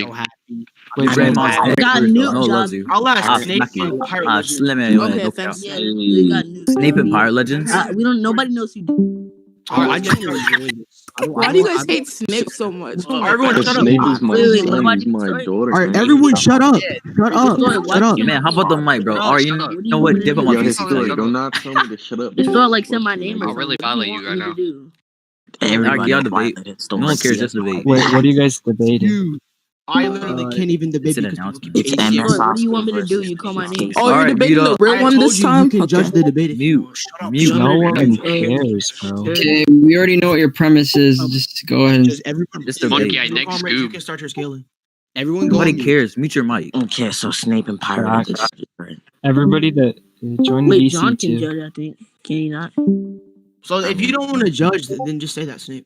judging. So happy. Wait, I'm Red so Monster. happy. Got No nuked, loves Job. you. I'll ask Snake smack you. and Pirate Legends. Slim Okay, no cap. offense. Yeah, we got nuked. Snape and Pirate Legends. We don't. Nobody knows who. Alright, I just enjoy this. Why do you guys hate Snape so much? Everyone Because shut up. Snape is my Wait, son, nobody- he's my sorry. daughter. Alright, son. everyone shut up. Shut up. Story, Shut up. Yeah, man, how about the mic, bro? Or you know what? Dip on my Yo, face. Hystor, do not tell me to shut up. Just thought like say my name. I'll really violate you right now. Everybody y'all debate. No one cares, just debate. Wait, what are you guys debating? Dude, I literally can't even debate it's an because announcement. people It's hate what do you want me to do? You call my name. Oh, you're Alright, debating mute the up. real I one told this you, time? You can judge the debate. If you Mute. want. Shut up. Mute. Shut No up. one cares, bro. Okay, we already know what your premise is. Just go ahead and Just everyone. Just you debate. can- Next Comrades, You Scoob. can start your scaling. Everyone go. Nobody on mute. cares. Mute your mic. Okay, so Snape and Pirate is different. Everybody that join the Wait, John VC can too. judge. I think. Can he not? So if you don't want to judge, then just say that, Snape.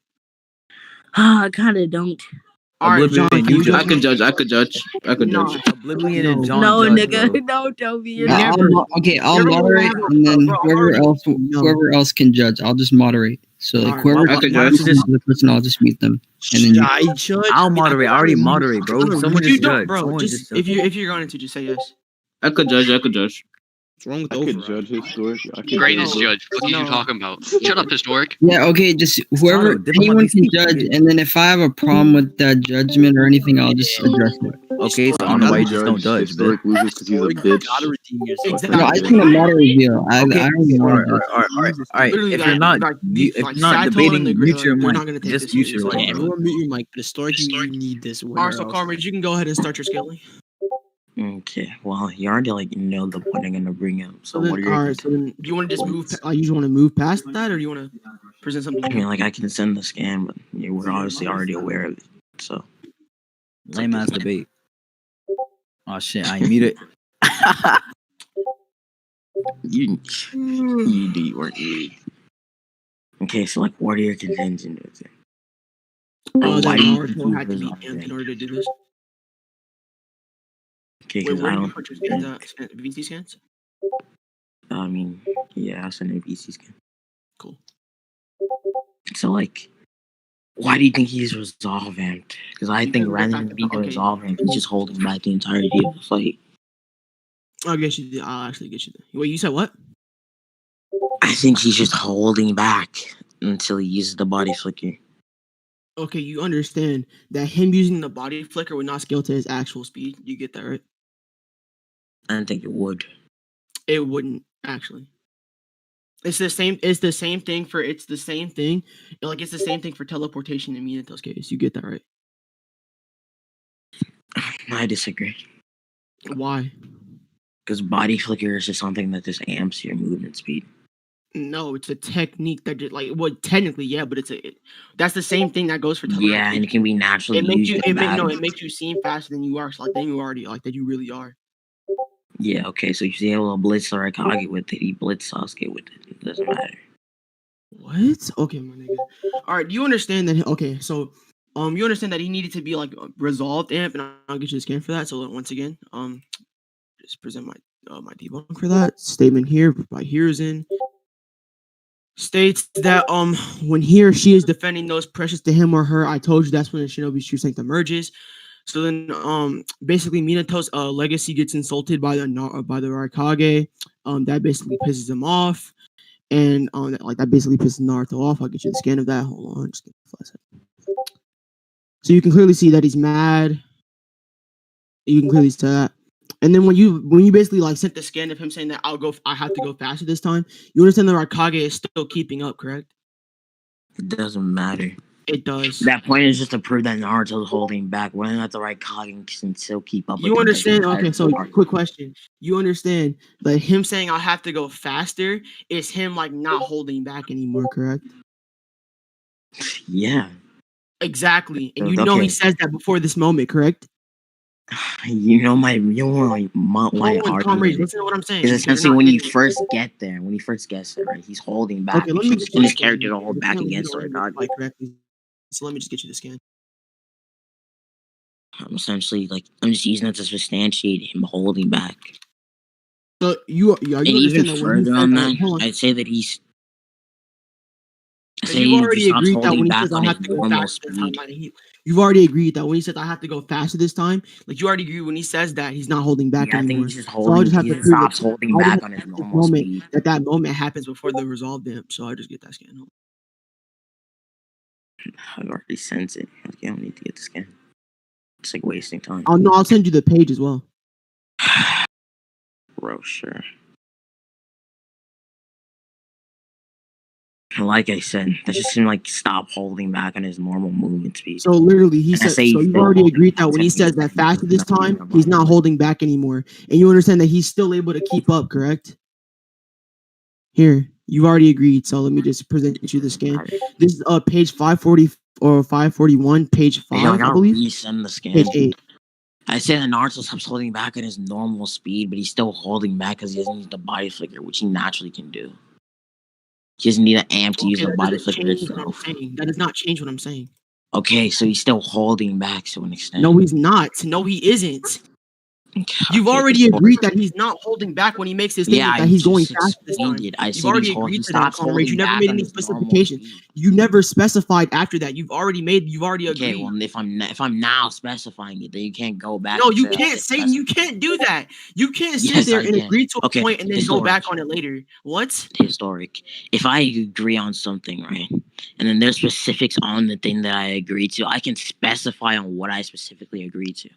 I kind of don't. All right, John. Oblivion, Can you you I judge? could judge. I could judge. I could No. judge. Oblivion and John. No, judge, nigga. bro. No, Toby. You're Never. I'll Never moderate, will, and then bro. whoever else can judge. I'll just moderate. So like Alright, whoever why- I could why judge. don't you the person, I'll just mute them. And then you, I judge. I'll moderate. I already moderate, bro. Someone You just don't, judge. bro. Someone Just judge. if you're going to just say yes. I could judge. I could judge. What's wrong with I the could judge historic. I could Greatest judge. judge. What are you talking about? Shut up, historic. yeah, okay, just whoever, Dip on my anyone can VC. judge, and then if I have a problem with that judgment or anything, I'll just address it. Okay, so I don't know why you just don't judge, bro. Historic loses because he's a bitch. Gotta redeem yourself. No, I just want to moderate deal. I don't want to. Alright. Literally, If like- you're not, like, if like, you're not Sato debating, and the mute Grid, your they're mic. not gonna take Just this mute your seriously. mic. Everyone mute your mic. The story you need this. Alright, so Comrades, you can go ahead and start your scaling. Okay, well, you already know the point I'm gonna bring up. So then, what are you? alright, so then, do you want to just move? You just want to move past that, or do you want to present something? I mean, like I can send the scan, but we're obviously already aware of it. So Lame ass debate. Oh shit, I muted. you do your work. Okay, so like, what are your contentions with it? Oh, Why that do you Naruto think had to he be was him on in order to do this. Okay, Wait, because where I do you don't. purchase VC scans? I mean, yeah, I'll send a VC scan. Cool. So like, why do you think he's resolving? Because I think rather than being resolving, he's just holding back the entirety of the fight. I'll get you. I'll actually get you. Wait, you said what? I think he's just holding back until he uses the body flicker. Okay, you understand that him using the body flicker would not scale to his actual speed. You get that, right? I don't think it would. It wouldn't actually. It's the same. It's the same thing for. It's the same thing. Like it's the same thing for teleportation in Minato's case. You get that, right? I disagree. Why? Because body flicker is just something that just amps your movement speed. No, it's a technique that just like well, technically, yeah, but that's the same thing that goes for teleportation. Yeah, and it can be naturally It makes used. you. with It batteries. makes you seem faster than you are. So like then you already like that you really are. Yeah, okay, so if you're able to blitz the Raikage with it, he blitz Sasuke with it. It doesn't matter. What? Okay, my nigga. All right, do you understand that? Okay, so you understand that he needed to be like resolved amp, and I'll get you the scan for that. So once again, just present my my debunk for that statement here by Hiruzen. States that when he or she is defending those precious to him or her, I told you that's when the Shinobi's true strength emerges. So then basically Minato's legacy gets insulted by the Raikage. That basically pisses him off. And like that basically pisses Naruto off. I'll get you the scan of that. Hold on, just give me a second. So you can clearly see that he's mad. You can clearly see that. And then when you basically like sent the scan of him saying that I have to go faster this time, you understand the Raikage is still keeping up, correct? It doesn't matter. It does. That point is just to prove that Naruto's holding back. Whether or not the Raikage can still keep up. You with understand? him, Okay, so quick question. You understand that him saying I have to go faster is him like not holding back anymore, correct? Yeah. Exactly. And you know he says that before this moment, correct? You know my Comrades, listen to what I'm saying. is essentially when you first get there, right, he's holding back. Okay, let me He's his character to hold back against the Raikage. Correctly. So let me just get you the scan. I'm essentially I'm just using it to substantiate him holding back. So you and even further on that, I'd say that he's But Say you've he already stops agreed that holding when he back says on I his have to go normal faster this time, speed. you've already agreed that when he says I have to go faster this time, like you already agree when he says that he's not holding back Yeah, I think anymore. he's just So I'll holding. just have He to just prove that. stops holding I'll just back have on to his prove this normal moment speed. that moment happens before the resolved imp. So I just get that scan. I've already sent it. Like, you don't need to get the scan. It's like wasting time. Oh no, I'll send you the page as well. Bro, sure. Like I said, that just seemed like stop holding back on his normal movement speed. So literally, he And I said. say So he's you've still already holding agreed back, that when he saying says that faster this time, he's not holding back anymore, and you understand that he's still able to keep up, correct? Here, you've already agreed. So let me just present you the scan. This is page 540 or 541, page Hey, yo, 5, I y'all believe. resend the Page scan. 8. I say that Naruto stops holding back at his normal speed, but he's still holding back because he doesn't use the body flicker, which he naturally can do. He doesn't need an amp to use Okay, the that body doesn't flicker change what I'm itself. saying. That does not change what I'm saying. Okay, so he's still holding back to an extent. No, he's not. No, he isn't. You've Okay, already agreed that he's not holding back when he makes his statement Yeah, that I he's going just fast this time. explained it. I You've said already he agreed to that, stops Comrade. You holding never back made on any his normal specification. speed. You never specified after that. You've already Okay, agreed. well, if I'm now specifying it, then you can't go back. No, and you say I can't didn't say you specify. can't do that. You can't sit Yes, there I and can. agree to a Okay, point and then go historic. back on it later. What? Historic. If I agree on something, right, and then there's specifics on the thing that I agree to, I can specify on what I specifically agree to.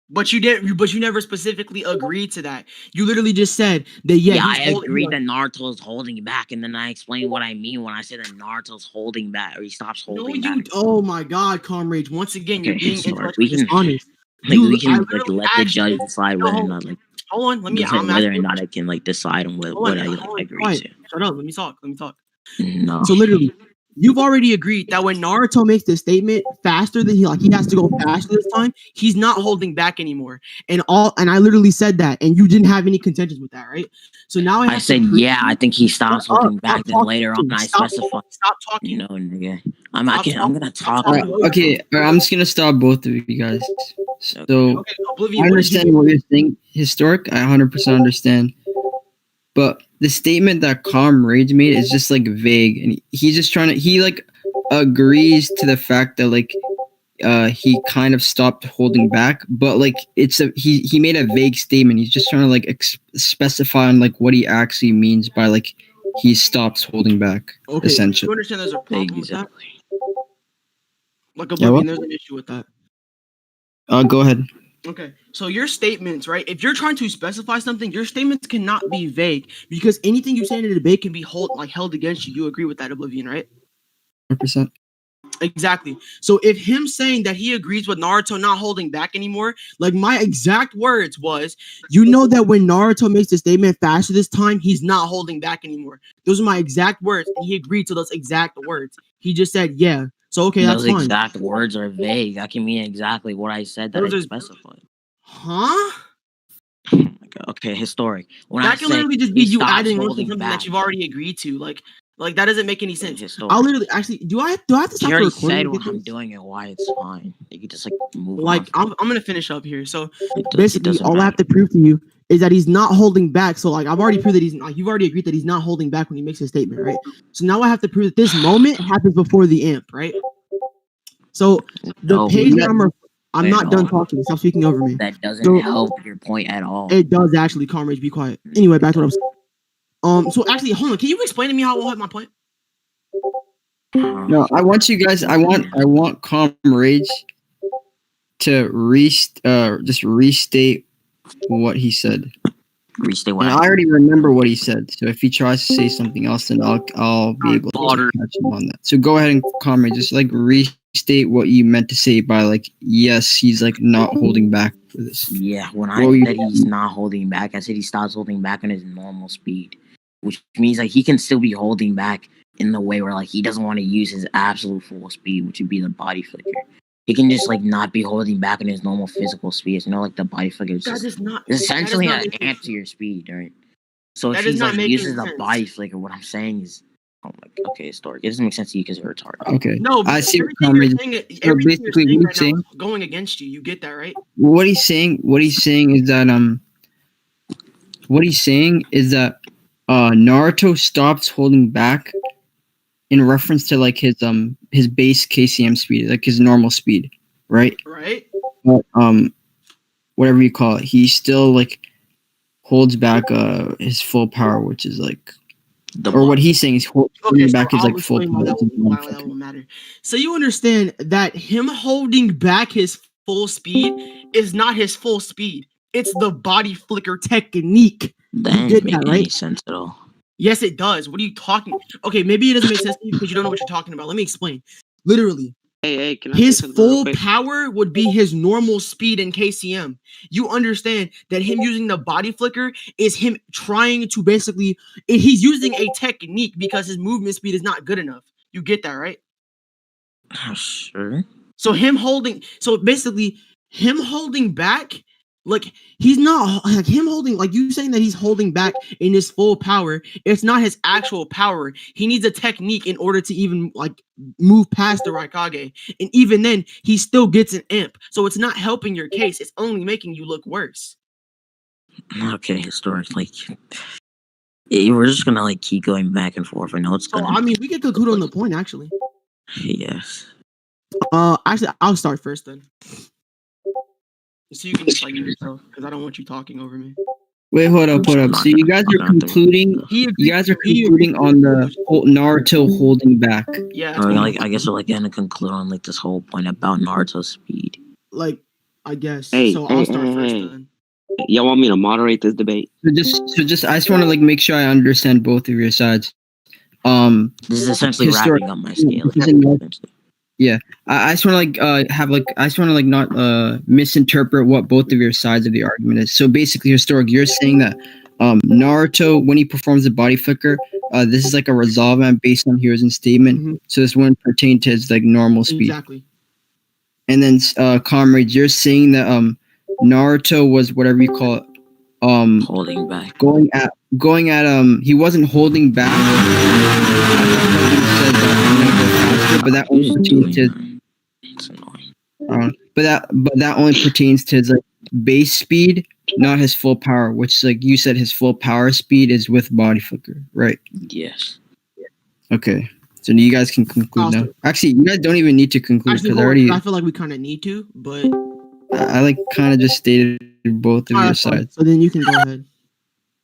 But you didn't. But you never specifically agreed to that. You literally just said that. Yeah, I he's agreed that Naruto's holding back, and then I explained what I mean when I say that Naruto's holding back, or he stops holding back. Oh my God, Comrade! Once again, you're being historic. intellectually dishonest. We can I like literally let the asked judge you. decide whether or not like Hold on. Let me. decide I'm whether or asking. not I can like decide on what Hold on. I like Hold on. agree Quiet. to. Shut up. Let me talk. Let me talk. No. So literally, you've already agreed that when Naruto makes this statement faster than he has to go faster this time, he's not holding back anymore. And I literally said that, and you didn't have any contentions with that, right? So now I said, yeah, I think he stops holding back. Then later on, I specify. Stop talking. You know, nigga, I'm gonna talk. Okay, I'm just gonna stop both of you guys. So Okay, Oblivion, I understand what you're saying. Historic, I 100% understand. But the statement that Comrade made is just like vague, and he's just trying to. He like agrees to the fact that like he kind of stopped holding back, but like he made a vague statement. He's just trying to like specify on like what he actually means by like he stops holding back. Okay, essentially. you understand there's a problem with that? Like Yeah, Oblivion, what? there's an issue with that. Go ahead. Okay, so your statements, right? If you're trying to specify something, your statements cannot be vague because anything you say in a debate can be held against you. You agree with that, Oblivion, right? 100%. Exactly. So if him saying that he agrees with Naruto not holding back anymore, like my exact words was, you know that when Naruto makes the statement faster this time, he's not holding back anymore. Those are my exact words, and he agreed to those exact words. He just said, yeah. So okay, that's fine. Those exact words are vague. That can mean exactly what I said that I specified. Huh? Okay, historic. When that I can literally just be you adding on to something back. that you've already agreed to. Like that doesn't make any sense. Historic. I'll literally actually do I have to stop you already recording? said when I'm doing it why it's fine. You can just like move like on. I'm gonna finish up here. So basically all I have to prove to you is that he's not holding back. So like I've already proved that you've already agreed that he's not holding back when he makes his statement, right? So now I have to prove that this moment happens before the imp, right? So the page number. I'm not done talking. Stop speaking over me. That doesn't help your point at all. It does actually, Comrade. Be quiet. Anyway, back to what I'm saying. So actually, hold on. Can you explain to me how I won't have my point? No, I want you guys. I want Comrades to just restate what he said. Restate what? And I already remember what he said. So if he tries to say something else, then I'll be able to catch him on that. So go ahead and Comrade, just like restate what you meant to say by like, yes, he's like not holding back for this. Yeah, when I said he's not holding back, I said he stops holding back on his normal speed, which means like he can still be holding back in the way where like he doesn't want to use his absolute full speed, which would be the body flicker. He can just like not be holding back on his normal physical speed. You know, like the body flicker is just essentially an amp to your speed, right? So if he like uses the body flicker, what I'm saying is, oh my god, okay, historic. It doesn't make sense to you because you're retarded. Okay, no, I see. Everything you're saying going against you. You get that, right? What he's saying is that Naruto stops holding back in reference to like his base KCM speed, like his normal speed, right? Right. But whatever you call it, he still like holds back his full power, which is like, or what he's saying is holding back his like full power. Why that won't matter. So you understand that him holding back his full speed is not his full speed. It's the body flicker technique. That You didn't get make that, any right? sense at all. Yes, it does. What are you talking? Okay, maybe it doesn't make sense to you because you don't know what you're talking about. Let me explain. Literally, Hey, can I say his something real full quick? power would be his normal speed in KCM. You understand that him using the body flicker is him trying to basically, he's using a technique because his movement speed is not good enough. You get that, right? Sure. So basically him holding back, like he's not like him holding, like you saying that he's holding back in his full power. It's not his actual power. He needs a technique in order to even like move past the Raikage. And even then, he still gets an imp. So it's not helping your case. It's only making you look worse. Okay, Historic. Like, we're just gonna like keep going back and forth. I know it's So gonna. I mean, we can conclude on the point actually. Yes. Actually, I'll start first then. So you can just like yourself, because I don't want you talking over me. Wait, hold up. So you guys are concluding. You guys are concluding on the whole Naruto holding back. Yeah. Or like, I guess we're like gonna conclude on like this whole point about Naruto's speed. Like, I guess. Hey, so hey, I'll start hey, first hey. then. Y'all want me to moderate this debate? I just want to like make sure I understand both of your sides. This is essentially Historic- wrapping up my scale. Yeah, I just want to I just want to not misinterpret what both of your sides of the argument is. So basically, Historic, you're saying that Naruto, when he performs the body flicker, this is like a resolvement based on Hiruzen's statement. Mhm. So this wouldn't pertain to his like normal speed. Exactly. And then comrades, you're saying that Naruto was whatever you call it, Holding back. going at he wasn't holding back. But that only pertains to It's annoying. but that only pertains to his like base speed, not his full power, which like you said his full power speed is with body flicker, right? Yes. Okay. So you guys can conclude now. Actually, you guys don't even need to conclude Actually, because hold on, I feel like we kind of need to, but I like kind of just stated both of your that's fine. sides. So then you can go ahead.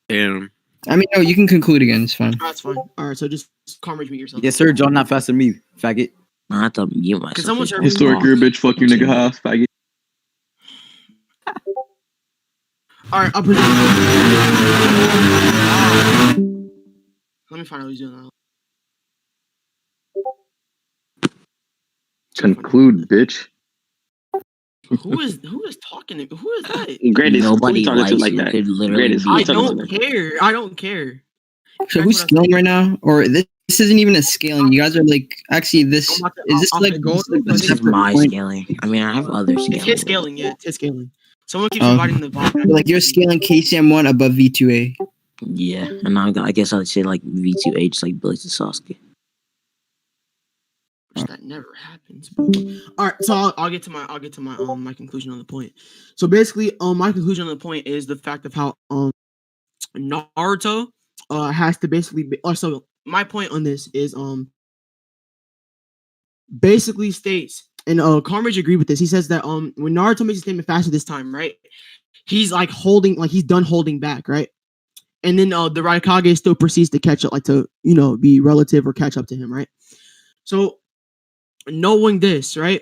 Damn. I mean, no, you can conclude again. It's fine. That's fine. All right, so just comrade me yourself. Yes, sir. John, not faster than me, faggot. I have to mute myself. Can someone serve Historic, you're a bitch. Fuck you, nigga. Ha, faggot. All right, I'll present. Let me find out who's doing that. Conclude, bitch. Who is talking? Who is that? Greatest, who Nobody you talking to likes like you. that? Could literally Greatest, be who I you talking to don't like that? care. I don't care. So who's scaling right now? Or this isn't even a scaling. You guys are like actually this I'm about to- is this I'll like, have to go this, like through, a but This is separate my point? scaling. I mean, I have other scaling. It's his scaling, yeah. It's his scaling. Someone keeps Oh. inviting the VOD. Like you're scaling KCM1 above V2A. Yeah, and I guess I'd say like V2H, like Billy to Sasuke. Which that never happens. But... All right, so I'll get to my my conclusion on the point. So basically, my conclusion on the point is the fact of how Naruto has to basically be, so my point on this is basically states, and Carmage agreed with this. He says that when Naruto makes a statement faster this time, right? He's like holding, like he's done holding back, right? And then the Raikage still proceeds to catch up, like to be relative or catch up to him, right? So knowing this, right?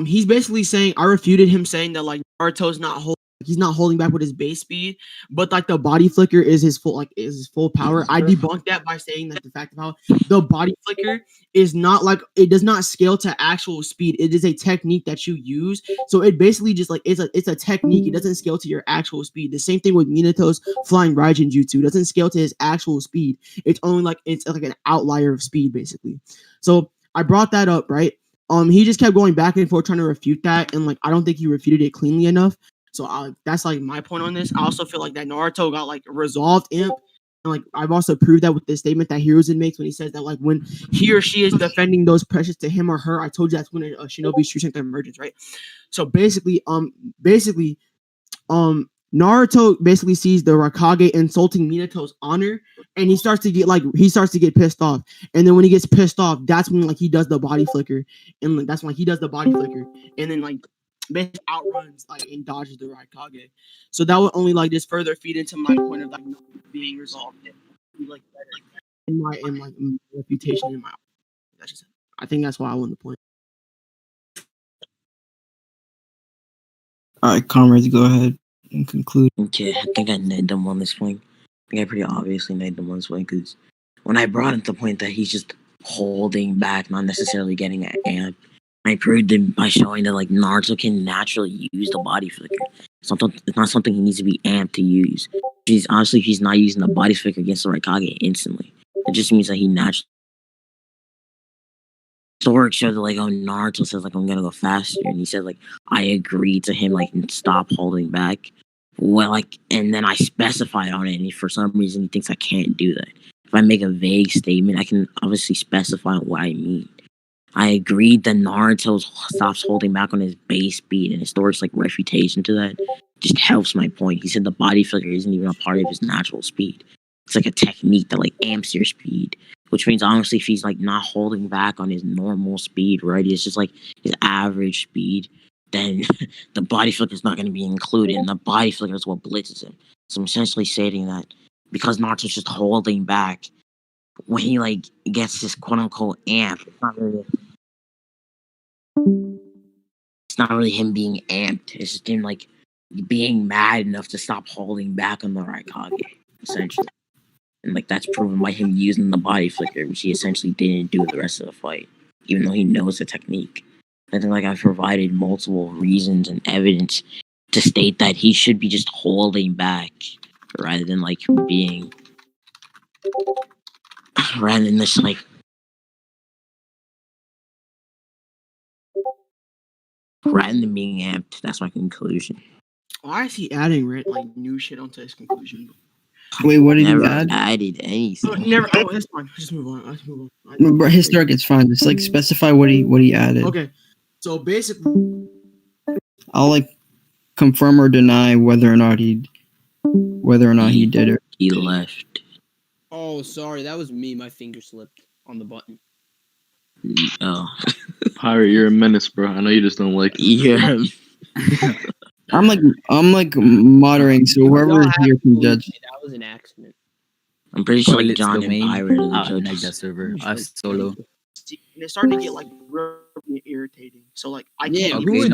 He's basically saying I refuted him saying that like Naruto's he's not holding back with his base speed, but like the body flicker is his full power. I debunked that by saying that the fact of how the body flicker is not like, it does not scale to actual speed. It is a technique that you use. So it basically just like it's a technique. It doesn't scale to your actual speed. The same thing with Minato's flying Raijin Jutsu. It doesn't scale to his actual speed. It's only like it's like an outlier of speed basically. So I brought that up, right? He just kept going back and forth trying to refute that, and like I don't think he refuted it cleanly enough. So that's like my point on this. I also feel like that Naruto got like resolved imp, and like I've also proved that with the statement that Hiruzen makes when he says that like when he or she is defending those precious to him or her, I told you that's when a Shinobi's true strength emerges, right? So basically, Naruto basically sees the Raikage insulting Minato's honor, and he starts to get pissed off. And then when he gets pissed off, that's when like he does the body flicker, and like, that's when he does the body flicker, and then like basically outruns like and dodges the Raikage. So that would only like just further feed into my point of like not being resolved, and, like in my reputation in my. That's just, I think that's why I won the point. All right, comrades, go ahead and conclude. Okay, I think I nailed them on this point. I think I pretty obviously nailed them on this point because when I brought up the point that he's just holding back, not necessarily getting an amp, I proved it by showing that like Naruto can naturally use the body flicker. It's not something he needs to be amped to use. He's not using the body flicker against the Raikage instantly. It just means that he naturally. Stork showed that like, oh, Naruto says like I'm gonna go faster, and he said like I agree to him like stop holding back. Well, like, and then I specify on it, and for some reason he thinks I can't do that. If I make a vague statement, I can obviously specify what I mean. I agreed that Naruto stops holding back on his base speed, and Stork's like refutation to that just helps my point. He said the body flicker isn't even a part of his natural speed. It's like a technique that like amps your speed. Which means honestly, if he's like not holding back on his normal speed, right? It's just like his average speed, then the body flicker is not going to be included, and the body flicker is what blitzes him. So I'm essentially stating that because Naruto's just holding back, when he like gets this quote unquote amp, it's not really him being amped. It's just him like being mad enough to stop holding back on the Raikage, essentially. And like that's proven by him using the body flicker, which he essentially didn't do the rest of the fight, even though he knows the technique. I think like I've provided multiple reasons and evidence to state that he should be just holding back rather than like being, rather than just like, rather than being amped. That's my conclusion. Why is he adding like new shit onto his conclusion? Wait, what did Never you add? added anything. Never. Oh, that's fine. Let's move on. But Historic, it's fine. Just like specify what he added. Okay. So basically, I'll like confirm or deny whether or not he did it. He left. Oh, sorry, that was me. My finger slipped on the button. Oh, Pirate, you're a menace, bro. I know you just don't like it. yeah. I'm like moderating, so whoever is here can judge. That was an accident. I'm pretty sure like Toilets John and domain. Pirate are the Like judges. that server. Us solo. it's starting to get like really irritating. So like I Yeah, can't. Okay, no